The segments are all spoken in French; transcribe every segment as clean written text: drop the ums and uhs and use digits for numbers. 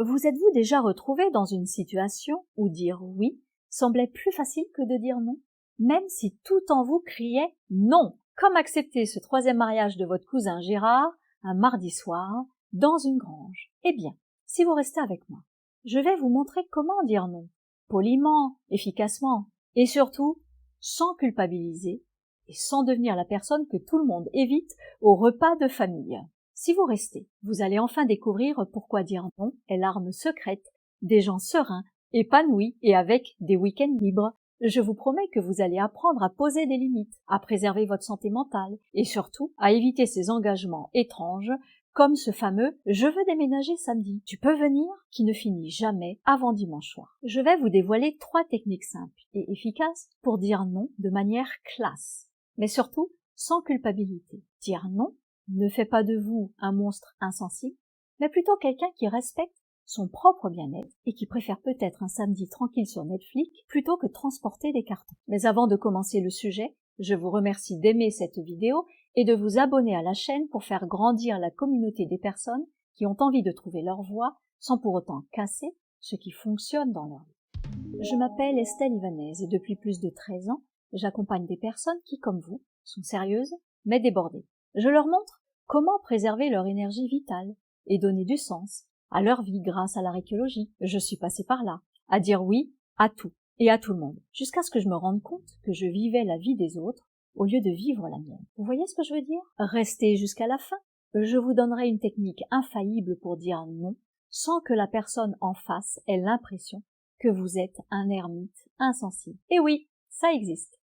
Vous êtes-vous déjà retrouvé dans une situation où dire oui semblait plus facile que de dire non, même si tout en vous criait non? Comme accepter ce troisième mariage de votre cousin Gérard un mardi soir dans une grange. Eh bien, si vous restez avec moi, je vais vous montrer comment dire non, poliment, efficacement, et surtout sans culpabiliser et sans devenir la personne que tout le monde évite au repas de famille. Si vous restez, vous allez enfin découvrir pourquoi dire non est l'arme secrète des gens sereins, épanouis et avec des week-ends libres. Je vous promets que vous allez apprendre à poser des limites, à préserver votre santé mentale et surtout à éviter ces engagements étranges comme ce fameux « je veux déménager samedi, tu peux venir ?» qui ne finit jamais avant dimanche soir. Je vais vous dévoiler 3 techniques simples et efficaces pour dire non de manière classe, mais surtout sans culpabilité. Dire non ne fait pas de vous un monstre insensible, mais plutôt quelqu'un qui respecte son propre bien-être et qui préfère peut-être un samedi tranquille sur Netflix plutôt que transporter des cartons. Mais avant de commencer le sujet, je vous remercie d'aimer cette vidéo et de vous abonner à la chaîne pour faire grandir la communauté des personnes qui ont envie de trouver leur voie sans pour autant casser ce qui fonctionne dans leur vie. Je m'appelle Estelle Ivanez et depuis plus de 13 ans, j'accompagne des personnes qui, comme vous, sont sérieuses mais débordées. Je leur montre comment préserver leur énergie vitale et donner du sens à leur vie grâce à l'archéologie. Je suis passée par là, à dire oui à tout et à tout le monde, jusqu'à ce que je me rende compte que je vivais la vie des autres au lieu de vivre la mienne. Vous voyez ce que je veux dire? Restez jusqu'à la fin. Je vous donnerai une technique infaillible pour dire non, sans que la personne en face ait l'impression que vous êtes un ermite insensible. Et oui, ça existe.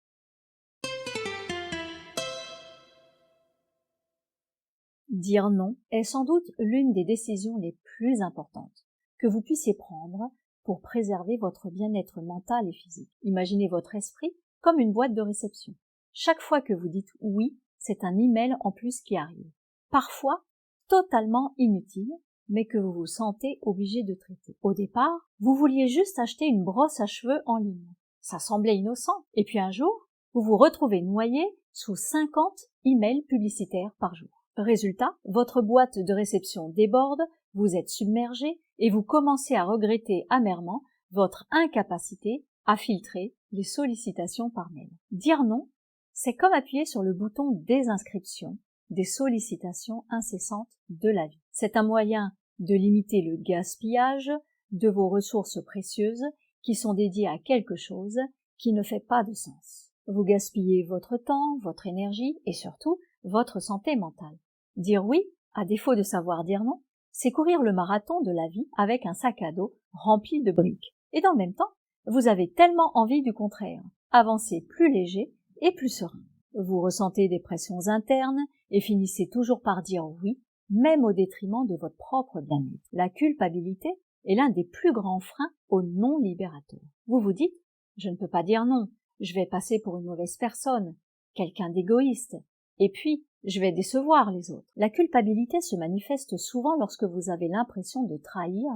Dire non est sans doute l'une des décisions les plus importantes que vous puissiez prendre pour préserver votre bien-être mental et physique. Imaginez votre esprit comme une boîte de réception. Chaque fois que vous dites oui, c'est un email en plus qui arrive. Parfois, totalement inutile, mais que vous vous sentez obligé de traiter. Au départ, vous vouliez juste acheter une brosse à cheveux en ligne. Ça semblait innocent. Et puis un jour, vous vous retrouvez noyé sous 50 emails publicitaires par jour. Résultat, votre boîte de réception déborde, vous êtes submergé et vous commencez à regretter amèrement votre incapacité à filtrer les sollicitations par mail. Dire non, c'est comme appuyer sur le bouton désinscription des sollicitations incessantes de la vie. C'est un moyen de limiter le gaspillage de vos ressources précieuses qui sont dédiées à quelque chose qui ne fait pas de sens. Vous gaspillez votre temps, votre énergie et surtout votre santé mentale. Dire oui, à défaut de savoir dire non, c'est courir le marathon de la vie avec un sac à dos rempli de briques. Et dans le même temps, vous avez tellement envie du contraire, avancer plus léger et plus serein. Vous ressentez des pressions internes et finissez toujours par dire oui, même au détriment de votre propre bien-être. La culpabilité est l'un des plus grands freins au non libérateur. Vous vous dites, je ne peux pas dire non, je vais passer pour une mauvaise personne, quelqu'un d'égoïste, et puis je vais décevoir les autres. La culpabilité se manifeste souvent lorsque vous avez l'impression de trahir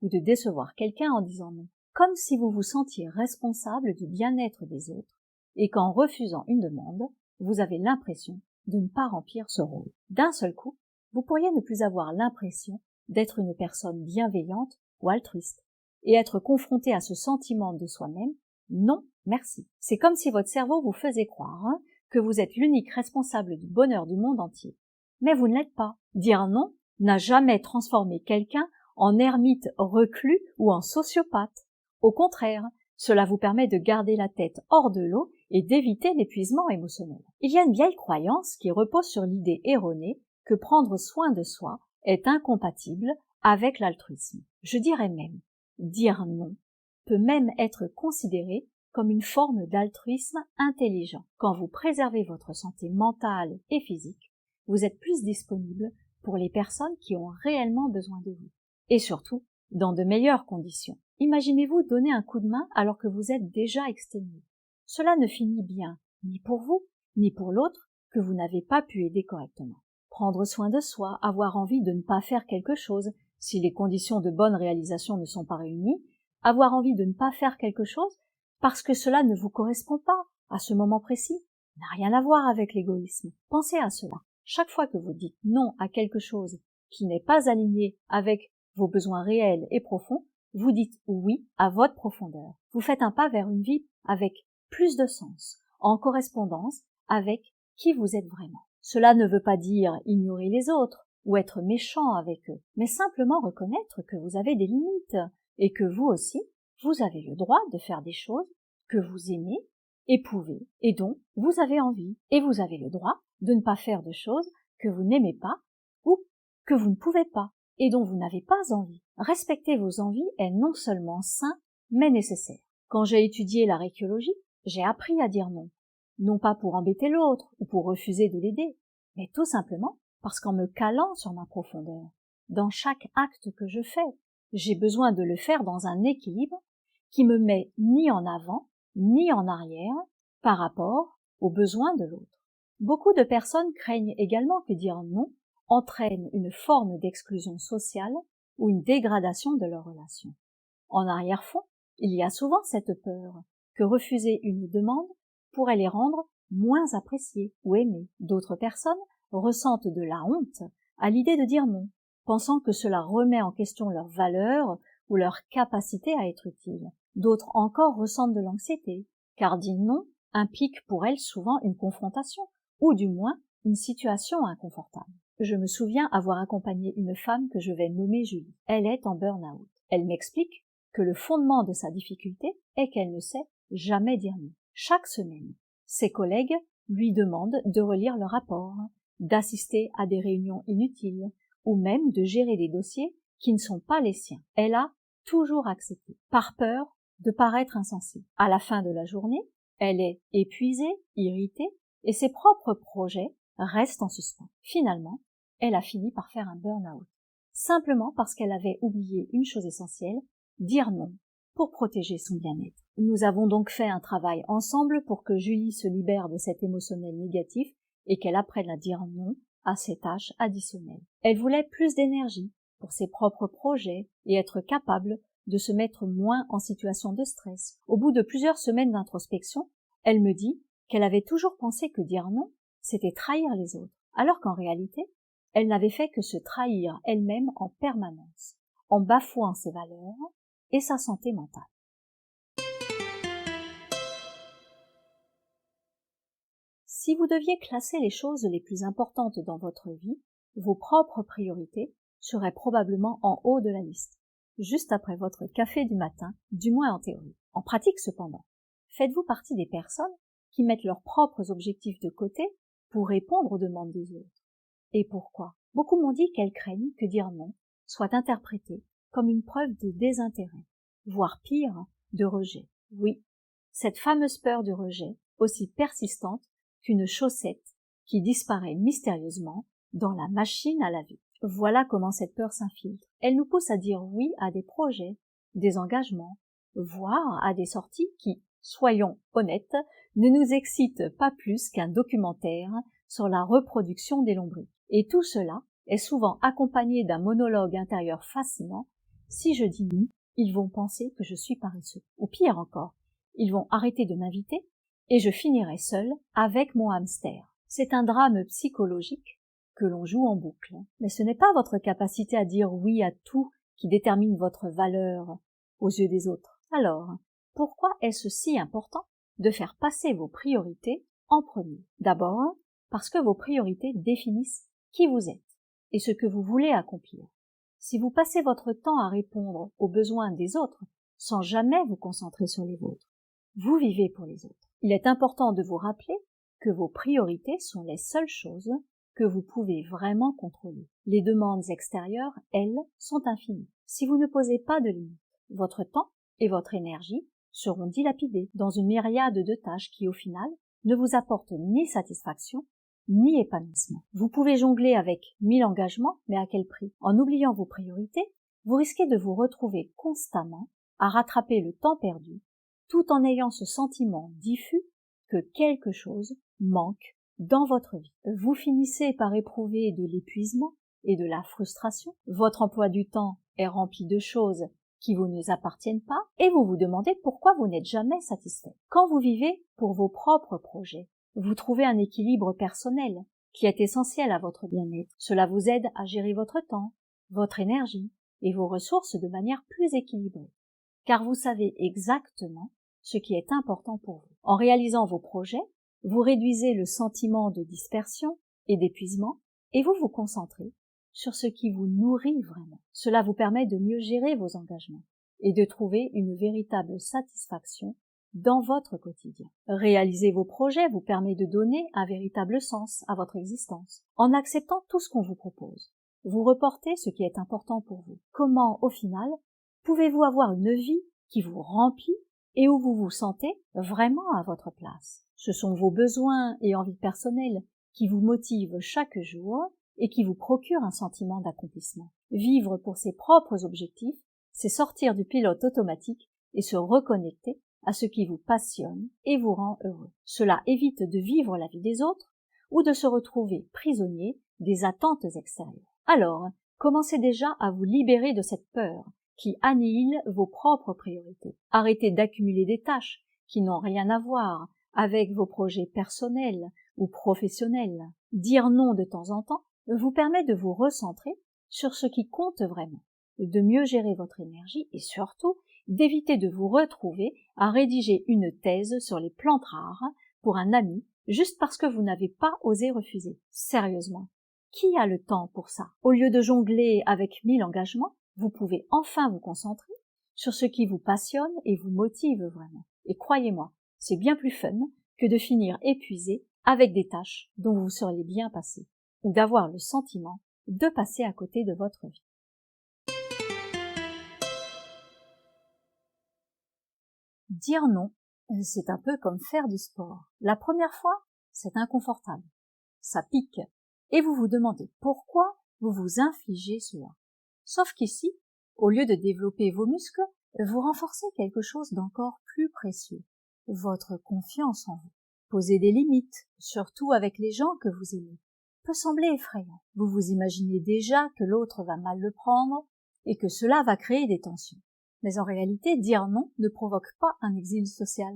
ou de décevoir quelqu'un en disant non, comme si vous vous sentiez responsable du bien-être des autres et qu'en refusant une demande, vous avez l'impression de ne pas remplir ce rôle. D'un seul coup, vous pourriez ne plus avoir l'impression d'être une personne bienveillante ou altruiste et être confronté à ce sentiment de soi-même, non, merci. C'est comme si votre cerveau vous faisait croire que vous êtes l'unique responsable du bonheur du monde entier. Mais vous ne l'êtes pas. Dire non n'a jamais transformé quelqu'un en ermite reclus ou en sociopathe. Au contraire, cela vous permet de garder la tête hors de l'eau et d'éviter l'épuisement émotionnel. Il y a une vieille croyance qui repose sur l'idée erronée que prendre soin de soi est incompatible avec l'altruisme. Je dirais même, dire non peut même être considéré comme une forme d'altruisme intelligent. Quand vous préservez votre santé mentale et physique, vous êtes plus disponible pour les personnes qui ont réellement besoin de vous. Et surtout, dans de meilleures conditions. Imaginez-vous donner un coup de main alors que vous êtes déjà exténué. Cela ne finit bien, ni pour vous, ni pour l'autre que vous n'avez pas pu aider correctement. Prendre soin de soi, avoir envie de ne pas faire quelque chose si les conditions de bonne réalisation ne sont pas réunies, avoir envie de ne pas faire quelque chose parce que cela ne vous correspond pas à ce moment précis, n'a rien à voir avec l'égoïsme. Pensez à cela. Chaque fois que vous dites non à quelque chose qui n'est pas aligné avec vos besoins réels et profonds, vous dites oui à votre profondeur. Vous faites un pas vers une vie avec plus de sens, en correspondance avec qui vous êtes vraiment. Cela ne veut pas dire ignorer les autres ou être méchant avec eux, mais simplement reconnaître que vous avez des limites et que vous aussi, vous avez le droit de faire des choses que vous aimez, éprouvez et dont vous avez envie. Et vous avez le droit de ne pas faire de choses que vous n'aimez pas ou que vous ne pouvez pas et dont vous n'avez pas envie. Respecter vos envies est non seulement sain, mais nécessaire. Quand j'ai étudié la réquiologie, j'ai appris à dire non. Non pas pour embêter l'autre ou pour refuser de l'aider, mais tout simplement parce qu'en me calant sur ma profondeur, dans chaque acte que je fais, j'ai besoin de le faire dans un équilibre qui me met ni en avant, ni en arrière par rapport aux besoins de l'autre. Beaucoup de personnes craignent également que dire non entraîne une forme d'exclusion sociale ou une dégradation de leur relation. En arrière-fond, il y a souvent cette peur que refuser une demande pourrait les rendre moins appréciés ou aimés. D'autres personnes ressentent de la honte à l'idée de dire non, pensant que cela remet en question leur valeur ou leur capacité à être utile. D'autres encore ressentent de l'anxiété, car dire non implique pour elles souvent une confrontation, ou du moins une situation inconfortable. Je me souviens avoir accompagné une femme que je vais nommer Julie. Elle est en burn-out. Elle m'explique que le fondement de sa difficulté est qu'elle ne sait jamais dire non. Chaque semaine, ses collègues lui demandent de relire le rapport, d'assister à des réunions inutiles, ou même de gérer des dossiers qui ne sont pas les siens. Elle a toujours accepté, par peur de paraître insensée. À la fin de la journée, elle est épuisée, irritée, et ses propres projets restent en suspens. Finalement, elle a fini par faire un burn-out, simplement parce qu'elle avait oublié une chose essentielle, dire non, pour protéger son bien-être. Nous avons donc fait un travail ensemble pour que Julie se libère de cet émotionnel négatif et qu'elle apprenne à dire non à ces tâches additionnelles. Elle voulait plus d'énergie pour ses propres projets et être capable de se mettre moins en situation de stress. Au bout de plusieurs semaines d'introspection, elle me dit qu'elle avait toujours pensé que dire non, c'était trahir les autres, alors qu'en réalité, elle n'avait fait que se trahir elle-même en permanence, en bafouant ses valeurs et sa santé mentale. Si vous deviez classer les choses les plus importantes dans votre vie, vos propres priorités seraient probablement en haut de la liste, juste après votre café du matin, du moins en théorie. En pratique cependant, faites-vous partie des personnes qui mettent leurs propres objectifs de côté pour répondre aux demandes des autres? Et pourquoi? Beaucoup m'ont dit qu'elles craignent que dire non soit interprété comme une preuve de désintérêt, voire pire, de rejet. Oui, cette fameuse peur du rejet, aussi persistante qu'une chaussette qui disparaît mystérieusement dans la machine à laver. Voilà comment cette peur s'infiltre. Elle nous pousse à dire oui à des projets, des engagements, voire à des sorties qui, soyons honnêtes, ne nous excitent pas plus qu'un documentaire sur la reproduction des lombrics. Et tout cela est souvent accompagné d'un monologue intérieur fascinant. Si je dis non, ils vont penser que je suis paresseux. Ou pire encore, ils vont arrêter de m'inviter et je finirai seule avec mon hamster. C'est un drame psychologique que l'on joue en boucle. Mais ce n'est pas votre capacité à dire oui à tout qui détermine votre valeur aux yeux des autres. Alors, pourquoi est-ce si important de faire passer vos priorités en premier? D'abord, parce que vos priorités définissent qui vous êtes et ce que vous voulez accomplir. Si vous passez votre temps à répondre aux besoins des autres sans jamais vous concentrer sur les vôtres, vous vivez pour les autres. Il est important de vous rappeler que vos priorités sont les seules choses que vous pouvez vraiment contrôler. Les demandes extérieures, elles, sont infinies. Si vous ne posez pas de limites, votre temps et votre énergie seront dilapidés dans une myriade de tâches qui, au final, ne vous apportent ni satisfaction, ni épanouissement. Vous pouvez jongler avec 1000 engagements, mais à quel prix? En oubliant vos priorités, vous risquez de vous retrouver constamment à rattraper le temps perdu, tout en ayant ce sentiment diffus que quelque chose manque dans votre vie. Vous finissez par éprouver de l'épuisement et de la frustration. Votre emploi du temps est rempli de choses qui vous ne appartiennent pas et vous vous demandez pourquoi vous n'êtes jamais satisfait. Quand vous vivez pour vos propres projets, vous trouvez un équilibre personnel qui est essentiel à votre bien-être. Cela vous aide à gérer votre temps, votre énergie et vos ressources de manière plus équilibrée, car vous savez exactement ce qui est important pour vous. En réalisant vos projets, vous réduisez le sentiment de dispersion et d'épuisement et vous vous concentrez sur ce qui vous nourrit vraiment. Cela vous permet de mieux gérer vos engagements et de trouver une véritable satisfaction dans votre quotidien. Réaliser vos projets vous permet de donner un véritable sens à votre existence. En acceptant tout ce qu'on vous propose, vous reportez ce qui est important pour vous. Comment, au final, pouvez-vous avoir une vie qui vous remplit et où vous vous sentez vraiment à votre place? Ce sont vos besoins et envies personnelles qui vous motivent chaque jour et qui vous procurent un sentiment d'accomplissement. Vivre pour ses propres objectifs, c'est sortir du pilote automatique et se reconnecter à ce qui vous passionne et vous rend heureux. Cela évite de vivre la vie des autres ou de se retrouver prisonnier des attentes extérieures. Alors, commencez déjà à vous libérer de cette peur qui annihile vos propres priorités. Arrêtez d'accumuler des tâches qui n'ont rien à voir avec vos projets personnels ou professionnels. Dire non de temps en temps vous permet de vous recentrer sur ce qui compte vraiment, de mieux gérer votre énergie et surtout d'éviter de vous retrouver à rédiger une thèse sur les plantes rares pour un ami juste parce que vous n'avez pas osé refuser. Sérieusement, qui a le temps pour ça? Au lieu de jongler avec 1000 engagements, vous pouvez enfin vous concentrer sur ce qui vous passionne et vous motive vraiment. Et croyez-moi, c'est bien plus fun que de finir épuisé avec des tâches dont vous seriez bien passé, ou d'avoir le sentiment de passer à côté de votre vie. Dire non, c'est un peu comme faire du sport. La première fois, c'est inconfortable, ça pique, et vous vous demandez pourquoi vous vous infligez cela. Sauf qu'ici, au lieu de développer vos muscles, vous renforcez quelque chose d'encore plus précieux, votre confiance en vous. Poser des limites, surtout avec les gens que vous aimez, peut sembler effrayant. Vous vous imaginez déjà que l'autre va mal le prendre et que cela va créer des tensions. Mais en réalité, dire non ne provoque pas un exil social.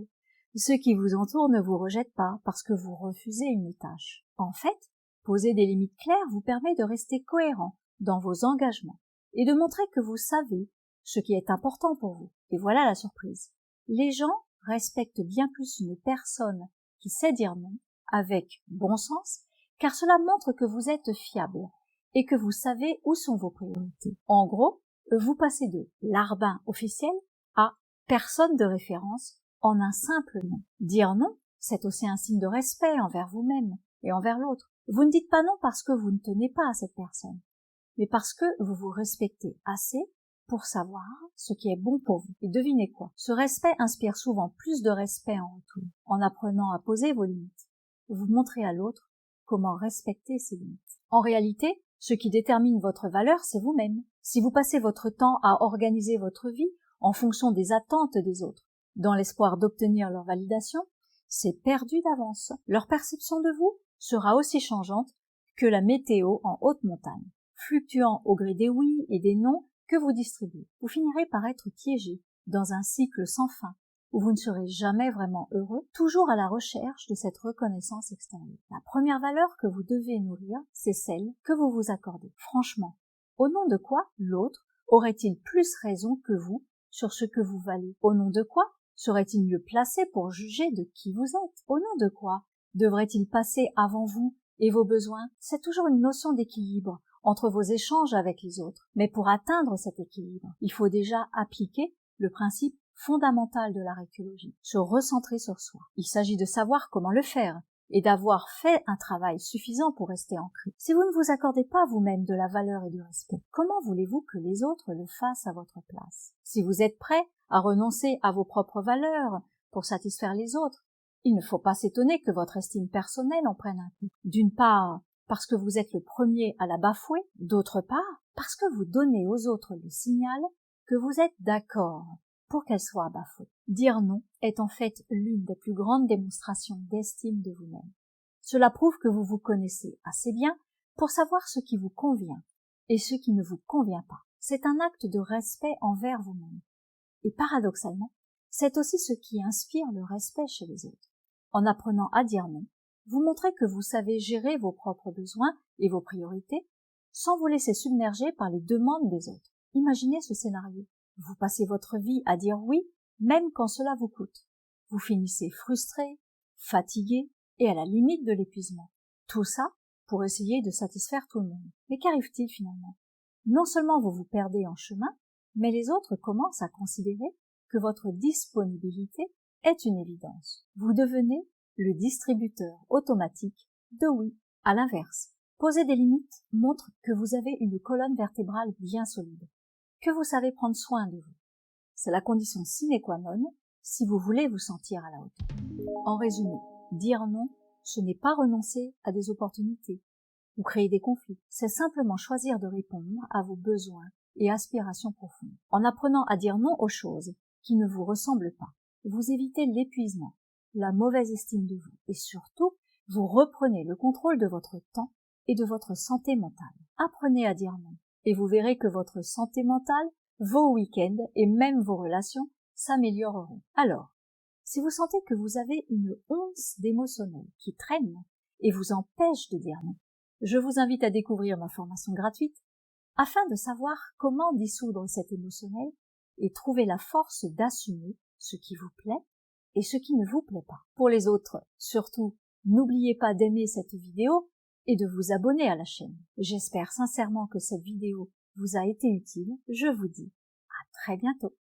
Ceux qui vous entourent ne vous rejettent pas parce que vous refusez une tâche. En fait, poser des limites claires vous permet de rester cohérent dans vos engagements et de montrer que vous savez ce qui est important pour vous. Et voilà la surprise. Les gens respectent bien plus une personne qui sait dire non avec bon sens, car cela montre que vous êtes fiable et que vous savez où sont vos priorités. En gros, vous passez de larbin officiel à personne de référence en un simple non. Dire non, c'est aussi un signe de respect envers vous-même et envers l'autre. Vous ne dites pas non parce que vous ne tenez pas à cette personne, mais parce que vous vous respectez assez pour savoir ce qui est bon pour vous. Et devinez quoi? Ce respect inspire souvent plus de respect en retour. En apprenant à poser vos limites, vous montrez à l'autre comment respecter ses limites. En réalité, ce qui détermine votre valeur, c'est vous-même. Si vous passez votre temps à organiser votre vie en fonction des attentes des autres, dans l'espoir d'obtenir leur validation, c'est perdu d'avance. Leur perception de vous sera aussi changeante que la météo en haute montagne, fluctuant au gré des oui et des non que vous distribuez. Vous finirez par être piégé dans un cycle sans fin où vous ne serez jamais vraiment heureux, toujours à la recherche de cette reconnaissance extérieure. La première valeur que vous devez nourrir, c'est celle que vous vous accordez. Franchement, au nom de quoi l'autre aurait-il plus raison que vous sur ce que vous valez? Au nom de quoi serait-il mieux placé pour juger de qui vous êtes? Au nom de quoi devrait-il passer avant vous et vos besoins? C'est toujours une notion d'équilibre entre vos échanges avec les autres. Mais pour atteindre cet équilibre, il faut déjà appliquer le principe fondamental de l'art écologique, se recentrer sur soi. Il s'agit de savoir comment le faire et d'avoir fait un travail suffisant pour rester ancré. Si vous ne vous accordez pas vous-même de la valeur et du respect, comment voulez-vous que les autres le fassent à votre place? Si vous êtes prêt à renoncer à vos propres valeurs pour satisfaire les autres, il ne faut pas s'étonner que votre estime personnelle en prenne un coup. D'une part, parce que vous êtes le premier à la bafouer, d'autre part, parce que vous donnez aux autres le signal que vous êtes d'accord pour qu'elle soit bafouée. Dire non est en fait l'une des plus grandes démonstrations d'estime de vous-même. Cela prouve que vous vous connaissez assez bien pour savoir ce qui vous convient et ce qui ne vous convient pas. C'est un acte de respect envers vous-même. Et paradoxalement, c'est aussi ce qui inspire le respect chez les autres. En apprenant à dire non, vous montrez que vous savez gérer vos propres besoins et vos priorités sans vous laisser submerger par les demandes des autres. Imaginez ce scénario. Vous passez votre vie à dire oui, même quand cela vous coûte. Vous finissez frustré, fatigué et à la limite de l'épuisement. Tout ça pour essayer de satisfaire tout le monde. Mais qu'arrive-t-il finalement? Non seulement vous vous perdez en chemin, mais les autres commencent à considérer que votre disponibilité est une évidence. Vous devenez le distributeur automatique de oui. À l'inverse, poser des limites montre que vous avez une colonne vertébrale bien solide, que vous savez prendre soin de vous. C'est la condition sine qua non si vous voulez vous sentir à la hauteur. En résumé, dire non, ce n'est pas renoncer à des opportunités ou créer des conflits, c'est simplement choisir de répondre à vos besoins et aspirations profondes. En apprenant à dire non aux choses qui ne vous ressemblent pas, vous évitez l'épuisement, la mauvaise estime de vous et surtout, vous reprenez le contrôle de votre temps et de votre santé mentale. Apprenez à dire non et vous verrez que votre santé mentale, vos week-ends et même vos relations s'amélioreront. Alors, si vous sentez que vous avez une once d'émotionnel qui traîne et vous empêche de dire non, je vous invite à découvrir ma formation gratuite afin de savoir comment dissoudre cet émotionnel et trouver la force d'assumer ce qui vous plaît et ce qui ne vous plaît pas. Pour les autres, surtout, n'oubliez pas d'aimer cette vidéo et de vous abonner à la chaîne. J'espère sincèrement que cette vidéo vous a été utile. Je vous dis à très bientôt.